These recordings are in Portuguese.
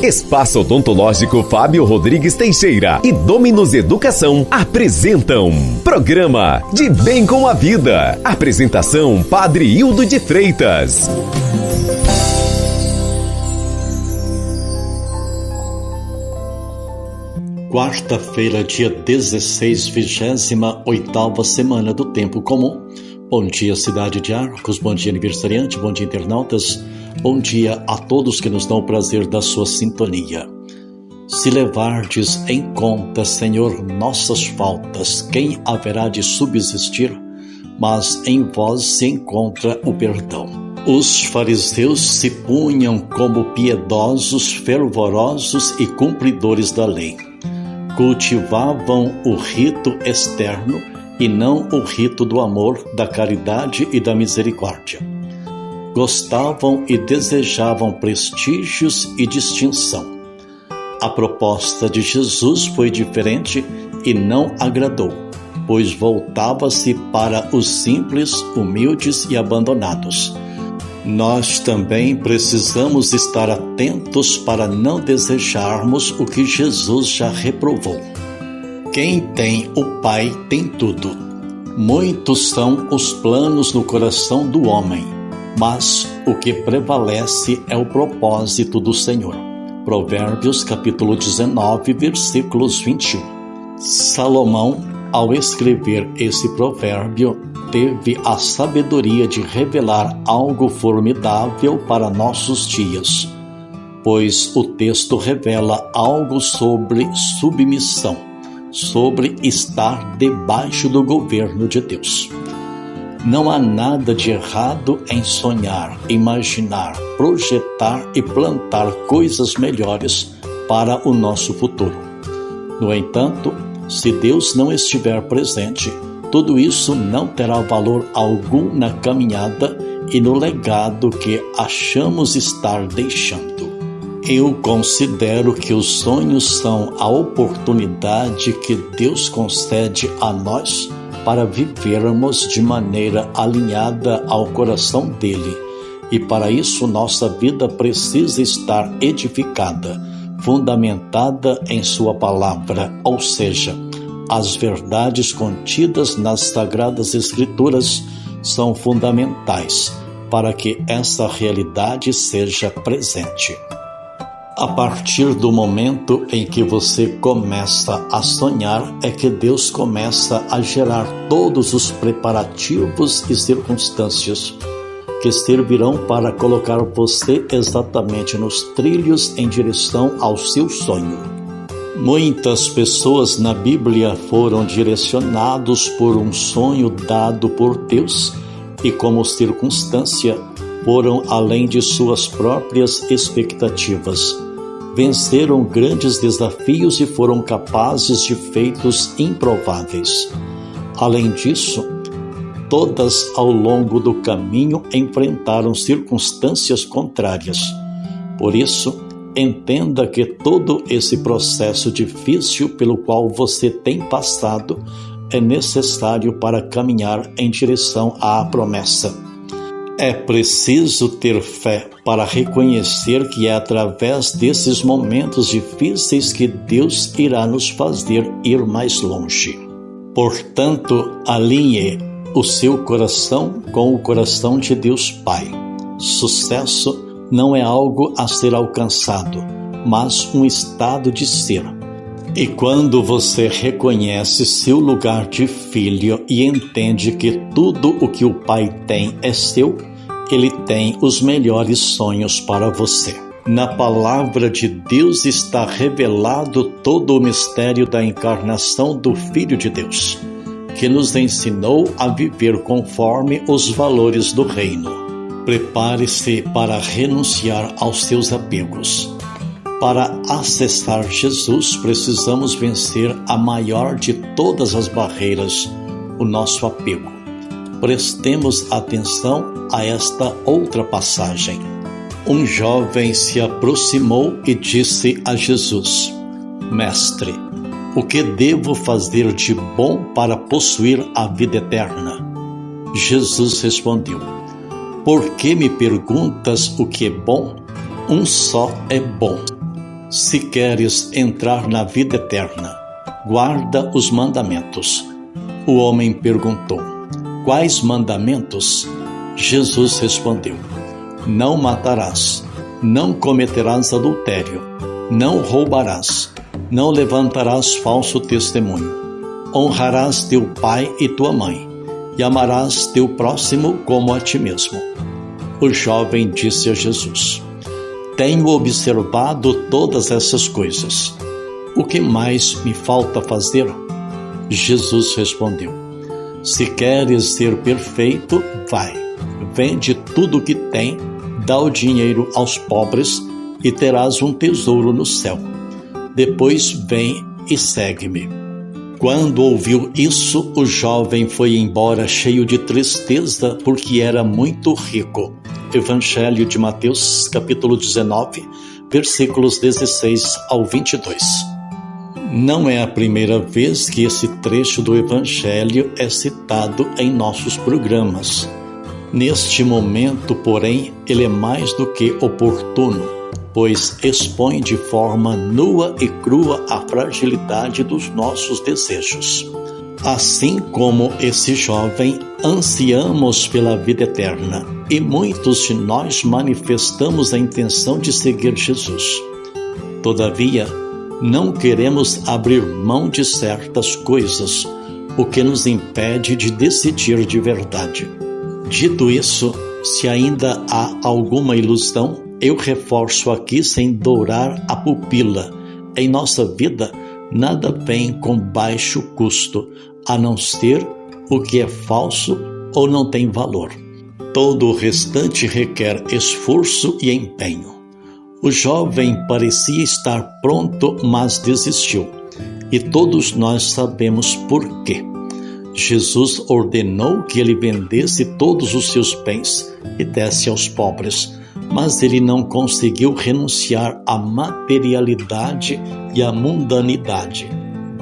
Espaço Odontológico Fábio Rodrigues Teixeira e Dominus Educação apresentam Programa De Bem com a Vida. Apresentação Padre Hildo de Freitas. Quarta-feira, dia 16, 28ª semana do Tempo Comum. Bom dia, cidade de Arcos, bom dia, aniversariante, bom dia, internautas, bom dia a todos que nos dão o prazer da sua sintonia. Se levardes em conta, Senhor, nossas faltas, quem haverá de subsistir? Mas em vós se encontra o perdão. Os fariseus se punham como piedosos, fervorosos e cumpridores da lei. Cultivavam o rito externo e não o rito do amor, da caridade e da misericórdia. Gostavam e desejavam prestígios e distinção. A proposta de Jesus foi diferente e não agradou, pois voltava-se para os simples, humildes e abandonados. Nós também precisamos estar atentos para não desejarmos o que Jesus já reprovou. Quem tem o Pai tem tudo. Muitos são os planos no coração do homem, mas o que prevalece é o propósito do Senhor. Provérbios capítulo 19, versículos 21. Salomão, ao escrever esse provérbio, teve a sabedoria de revelar algo formidável para nossos dias, pois o texto revela algo sobre submissão, sobre estar debaixo do governo de Deus. Não há nada de errado em sonhar, imaginar, projetar e plantar coisas melhores para o nosso futuro. No entanto, se Deus não estiver presente, tudo isso não terá valor algum na caminhada e no legado que achamos estar deixando. Eu considero que os sonhos são a oportunidade que Deus concede a nós para vivermos de maneira alinhada ao coração dele. E para isso nossa vida precisa estar edificada, fundamentada em sua palavra, ou seja, as verdades contidas nas Sagradas Escrituras são fundamentais para que essa realidade seja presente. A partir do momento em que você começa a sonhar, é que Deus começa a gerar todos os preparativos e circunstâncias que servirão para colocar você exatamente nos trilhos em direção ao seu sonho. Muitas pessoas na Bíblia foram direcionados por um sonho dado por Deus e, como circunstância, foram além de suas próprias expectativas. Venceram grandes desafios e foram capazes de feitos improváveis. Além disso, todas ao longo do caminho enfrentaram circunstâncias contrárias. Por isso, entenda que todo esse processo difícil pelo qual você tem passado é necessário para caminhar em direção à promessa. É preciso ter fé para reconhecer que é através desses momentos difíceis que Deus irá nos fazer ir mais longe. Portanto, alinhe o seu coração com o coração de Deus Pai. Sucesso não é algo a ser alcançado, mas um estado de ser. E quando você reconhece seu lugar de filho e entende que tudo o que o Pai tem é seu, Ele tem os melhores sonhos para você. Na palavra de Deus está revelado todo o mistério da encarnação do Filho de Deus, que nos ensinou a viver conforme os valores do reino. Prepare-se para renunciar aos seus apegos. Para acessar Jesus, precisamos vencer a maior de todas as barreiras, o nosso apego. Prestemos atenção a esta outra passagem. Um jovem se aproximou e disse a Jesus: Mestre, o que devo fazer de bom para possuir a vida eterna? Jesus respondeu: Por que me perguntas o que é bom? Um só é bom. Se queres entrar na vida eterna, guarda os mandamentos. O homem perguntou: quais mandamentos? Jesus respondeu: não matarás, não cometerás adultério, não roubarás, não levantarás falso testemunho, honrarás teu pai e tua mãe, e amarás teu próximo como a ti mesmo. O jovem disse a Jesus: tenho observado todas essas coisas. O que mais me falta fazer? Jesus respondeu: se queres ser perfeito, vai, vende tudo o que tem, dá o dinheiro aos pobres e terás um tesouro no céu. Depois vem e segue-me. Quando ouviu isso, o jovem foi embora cheio de tristeza, porque era muito rico. Evangelho de Mateus, capítulo 19, versículos 16 ao 22. Não é a primeira vez que esse trecho do Evangelho é citado em nossos programas. Neste momento, porém, ele é mais do que oportuno, pois expõe de forma nua e crua a fragilidade dos nossos desejos. Assim como esse jovem, ansiamos pela vida eterna, e muitos de nós manifestamos a intenção de seguir Jesus. Todavia, não queremos abrir mão de certas coisas, o que nos impede de decidir de verdade. Dito isso, se ainda há alguma ilusão, eu reforço aqui sem dourar a pupila. Em nossa vida, nada vem com baixo custo, a não ser o que é falso ou não tem valor. Todo o restante requer esforço e empenho. O jovem parecia estar pronto, mas desistiu. E todos nós sabemos por quê. Jesus ordenou que ele vendesse todos os seus bens e desse aos pobres, mas ele não conseguiu renunciar à materialidade e à mundanidade,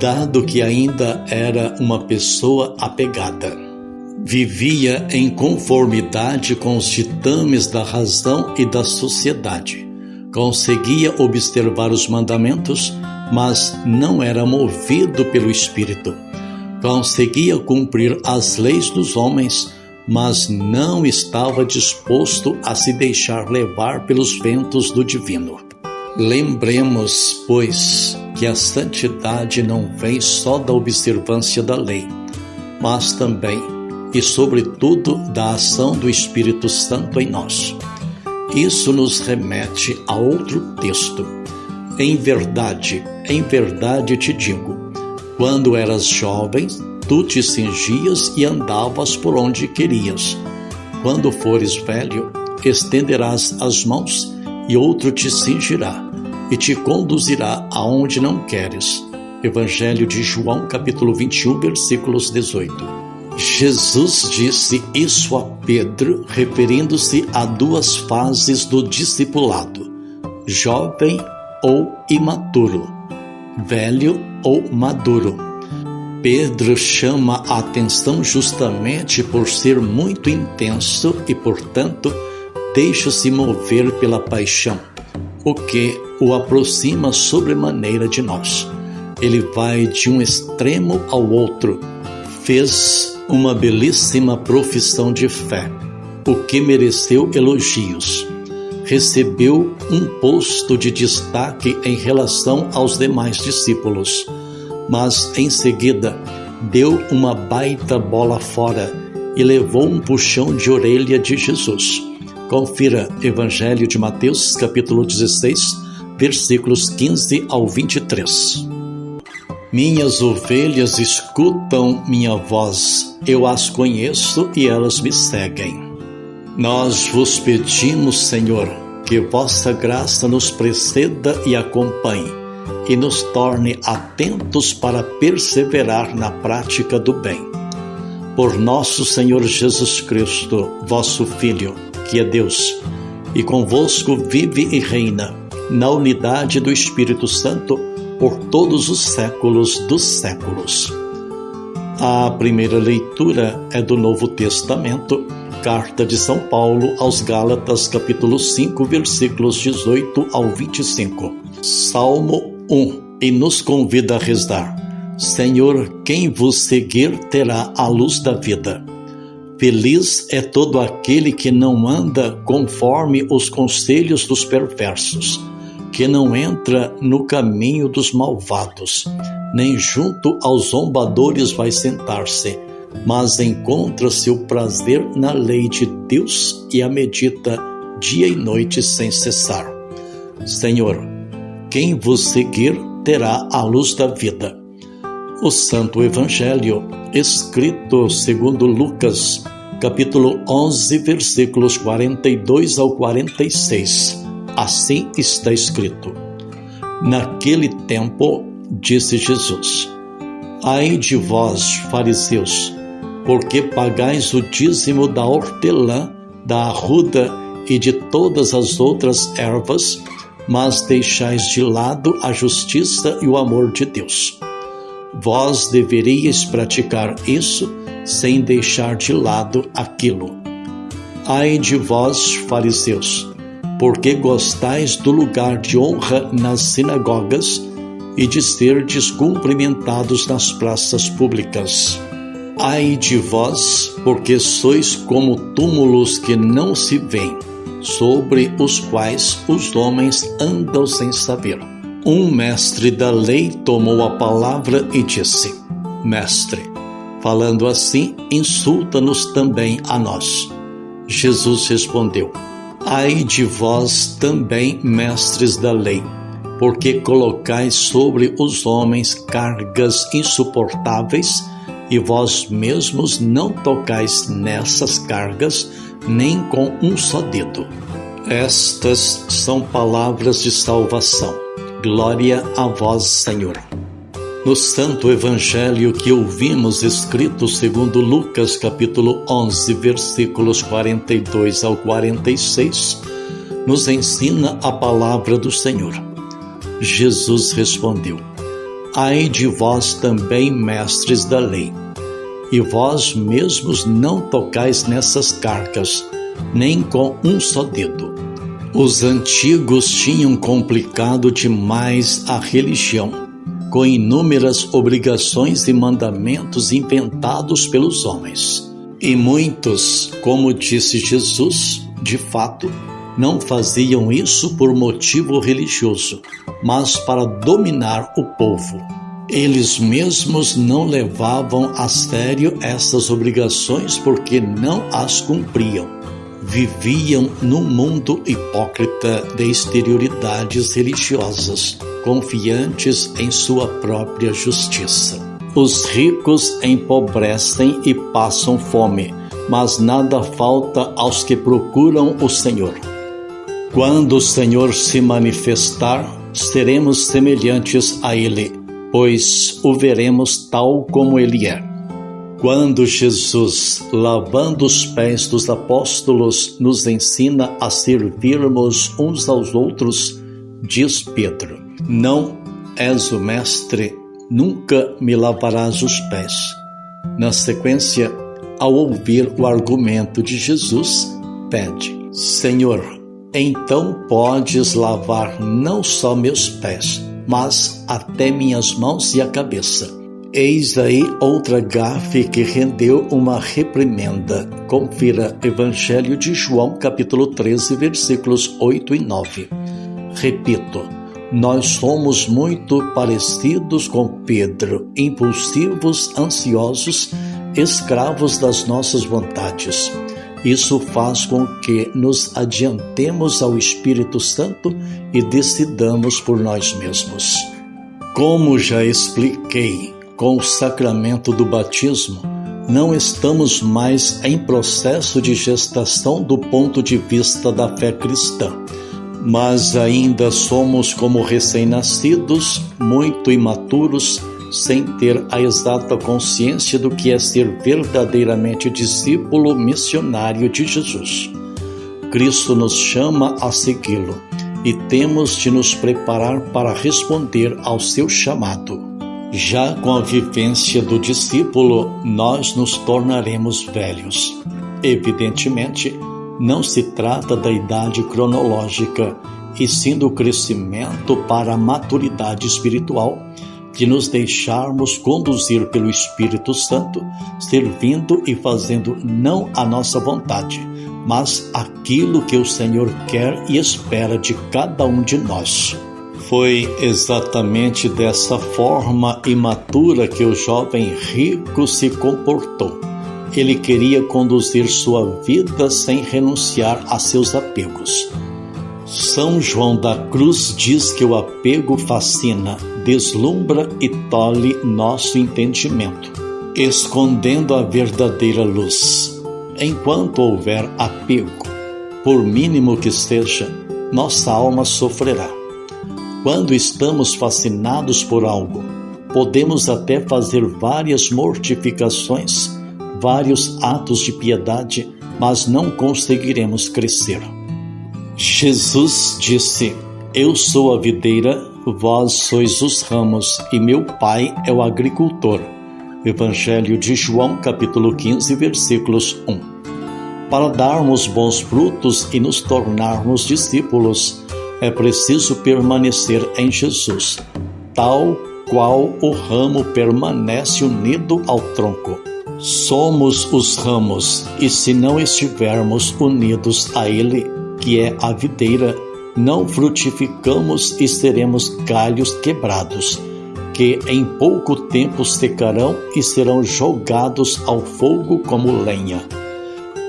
dado que ainda era uma pessoa apegada. Vivia em conformidade com os ditames da razão e da sociedade. Conseguia observar os mandamentos, mas não era movido pelo Espírito. Conseguia cumprir as leis dos homens, mas não estava disposto a se deixar levar pelos ventos do divino. Lembremos, pois, que a santidade não vem só da observância da lei, mas também e sobretudo da ação do Espírito Santo em nós. Isso nos remete a outro texto. Em verdade te digo, quando eras jovem, tu te cingias e andavas por onde querias. Quando fores velho, estenderás as mãos e outro te cingirá e te conduzirá aonde não queres. Evangelho de João, capítulo 21, versículos 18. Jesus disse isso a Pedro, referindo-se a duas fases do discipulado: jovem ou imaturo, velho ou maduro. Pedro chama a atenção justamente por ser muito intenso e, portanto, deixa-se mover pela paixão, o que o aproxima sobremaneira de nós. Ele vai de um extremo ao outro. Fez uma belíssima profissão de fé, o que mereceu elogios. Recebeu um posto de destaque em relação aos demais discípulos, mas em seguida deu uma baita bola fora e levou um puxão de orelha de Jesus. Confira Evangelho de Mateus, capítulo 16, versículos 15 ao 23. Minhas ovelhas escutam minha voz, eu as conheço e elas me seguem. Nós vos pedimos, Senhor, que vossa graça nos preceda e acompanhe, e nos torne atentos para perseverar na prática do bem. Por nosso Senhor Jesus Cristo, vosso Filho, que é Deus, e convosco vive e reina, na unidade do Espírito Santo, por todos os séculos dos séculos. A primeira leitura é do Novo Testamento, Carta de São Paulo aos Gálatas, capítulo 5, versículos 18 ao 25. Salmo 1. E nos convida a rezar: Senhor, quem vos seguir terá a luz da vida. Feliz é todo aquele que não anda conforme os conselhos dos perversos, que não entra no caminho dos malvados, nem junto aos zombadores vai sentar-se, mas encontra seu prazer na lei de Deus e a medita dia e noite sem cessar. Senhor, quem vos seguir terá a luz da vida. O Santo Evangelho, escrito segundo Lucas, capítulo 11, versículos 42 ao 46. Assim está escrito: Naquele tempo, disse Jesus: Ai de vós, fariseus, porque pagais o dízimo da hortelã, da arruda e de todas as outras ervas, mas deixais de lado a justiça e o amor de Deus. Vós deveríeis praticar isso sem deixar de lado aquilo. Ai de vós, fariseus, porque gostais do lugar de honra nas sinagogas e de serdes cumprimentados nas praças públicas. Ai de vós, porque sois como túmulos que não se veem, sobre os quais os homens andam sem saber. Um mestre da lei tomou a palavra e disse: Mestre, falando assim, insulta-nos também a nós. Jesus respondeu: Ai de vós também, mestres da lei, porque colocais sobre os homens cargas insuportáveis, e vós mesmos não tocais nessas cargas, nem com um só dedo. Estas são palavras de salvação. Glória a vós, Senhor. No Santo Evangelho que ouvimos, escrito segundo Lucas, capítulo 11, versículos 42 ao 46, nos ensina a palavra do Senhor. Jesus respondeu: Ai de vós também, mestres da lei, e vós mesmos não tocais nessas cargas, nem com um só dedo. Os antigos tinham complicado demais a religião, com inúmeras obrigações e mandamentos inventados pelos homens. E muitos, como disse Jesus, de fato, não faziam isso por motivo religioso, mas para dominar o povo. Eles mesmos não levavam a sério essas obrigações porque não as cumpriam. Viviam num mundo hipócrita de exterioridades religiosas, confiantes em sua própria justiça. Os ricos empobrecem e passam fome, mas nada falta aos que procuram o Senhor. Quando o Senhor se manifestar, seremos semelhantes a Ele, pois o veremos tal como Ele é. Quando Jesus, lavando os pés dos apóstolos, nos ensina a servirmos uns aos outros, diz Pedro: Não és o mestre, nunca me lavarás os pés. Na sequência, ao ouvir o argumento de Jesus, pede: Senhor, então podes lavar não só meus pés, mas até minhas mãos e a cabeça. Eis aí outra gafe que rendeu uma reprimenda. Confira Evangelho de João, capítulo 13, versículos 8 e 9. Repito, nós somos muito parecidos com Pedro, impulsivos, ansiosos, escravos das nossas vontades. Isso faz com que nos adiantemos ao Espírito Santo e decidamos por nós mesmos. Como já expliquei, com o sacramento do batismo, não estamos mais em processo de gestação do ponto de vista da fé cristã, mas ainda somos como recém-nascidos, muito imaturos, sem ter a exata consciência do que é ser verdadeiramente discípulo missionário de Jesus. Cristo nos chama a segui-lo e temos de nos preparar para responder ao seu chamado. Já com a vivência do discípulo, nós nos tornaremos velhos. Evidentemente, não se trata da idade cronológica, e sim do crescimento para a maturidade espiritual, de nos deixarmos conduzir pelo Espírito Santo, servindo e fazendo não a nossa vontade, mas aquilo que o Senhor quer e espera de cada um de nós. Foi exatamente dessa forma imatura que o jovem rico se comportou. Ele queria conduzir sua vida sem renunciar a seus apegos. São João da Cruz diz que o apego fascina, deslumbra e tolhe nosso entendimento, escondendo a verdadeira luz. Enquanto houver apego, por mínimo que seja, nossa alma sofrerá. Quando estamos fascinados por algo, podemos até fazer várias mortificações, vários atos de piedade, mas não conseguiremos crescer. Jesus disse: Eu sou a videira, vós sois os ramos, e meu Pai é o agricultor. Evangelho de João, capítulo 15, versículos 1. Para darmos bons frutos e nos tornarmos discípulos, é preciso permanecer em Jesus, tal qual o ramo permanece unido ao tronco. Somos os ramos, e se não estivermos unidos a Ele, que é a videira, não frutificamos e seremos galhos quebrados, que em pouco tempo secarão e serão jogados ao fogo como lenha.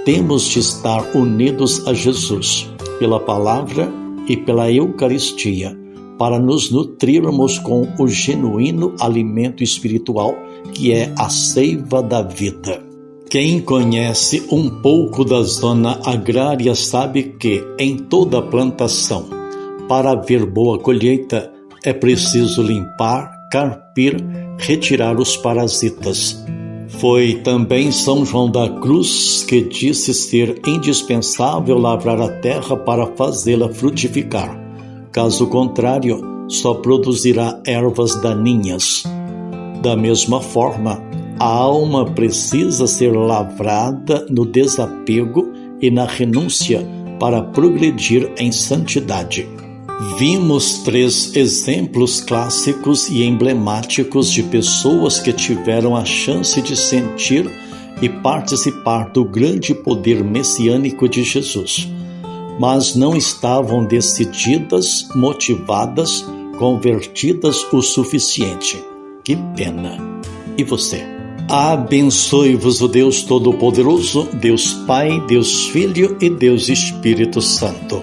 Temos de estar unidos a Jesus, pela palavra e pela Eucaristia, para nos nutrirmos com o genuíno alimento espiritual, que é a seiva da vida. Quem conhece um pouco da zona agrária sabe que, em toda plantação, para haver boa colheita, é preciso limpar, carpir, retirar os parasitas. Foi também São João da Cruz que disse ser indispensável lavrar a terra para fazê-la frutificar. Caso contrário, só produzirá ervas daninhas. Da mesma forma, a alma precisa ser lavrada no desapego e na renúncia para progredir em santidade. Vimos 3 exemplos clássicos e emblemáticos de pessoas que tiveram a chance de sentir e participar do grande poder messiânico de Jesus, mas não estavam decididas, motivadas, convertidas o suficiente. Que pena! E você? Abençoe-vos o Deus Todo-Poderoso, Deus Pai, Deus Filho e Deus Espírito Santo.